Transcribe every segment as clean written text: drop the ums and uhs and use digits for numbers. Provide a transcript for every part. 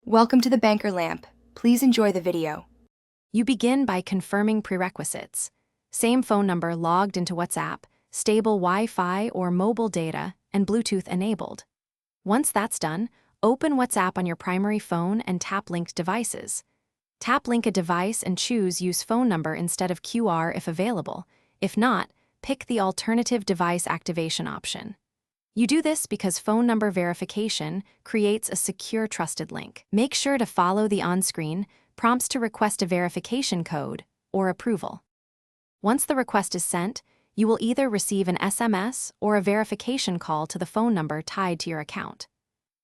Welcome to the Banker Lamp. Please enjoy the video. You begin by confirming prerequisites. Same phone number logged into WhatsApp, stable Wi-Fi or mobile data, and Bluetooth enabled. Once that's done, open WhatsApp on your primary phone and tap linked devices. Tap link a device and choose use phone number instead of QR if available. If not, pick the alternative device activation option. You do this because phone number verification creates a secure trusted link. Make sure to follow the on-screen prompts to request a verification code or approval. Once the request is sent, you will either receive an SMS or a verification call to the phone number tied to your account.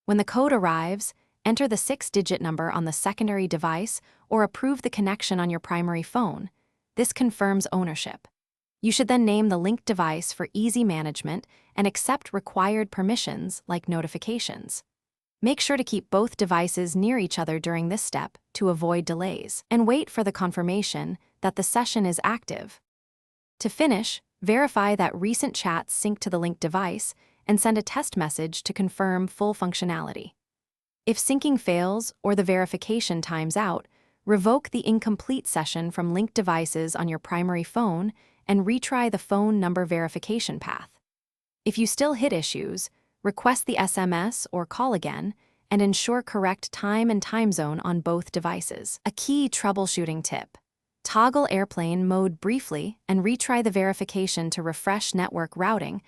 When the code arrives, enter the 6-digit number on the secondary device or approve the connection on your primary phone. This confirms ownership. You should then name the linked device for easy management and accept required permissions like notifications. Make sure to keep both devices near each other during this step to avoid delays, and wait for the confirmation that the session is active. To finish, verify that recent chats sync to the linked device and send a test message to confirm full functionality. If syncing fails or the verification times out, revoke the incomplete session from linked devices on your primary phone and retry the phone number verification path. If you still hit issues, request the SMS or call again and ensure correct time and time zone on both devices. A key troubleshooting tip: toggle airplane mode briefly and retry the verification to refresh network routing.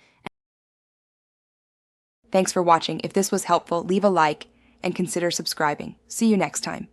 Thanks for watching. If this was helpful, leave a like and consider subscribing. See you next time.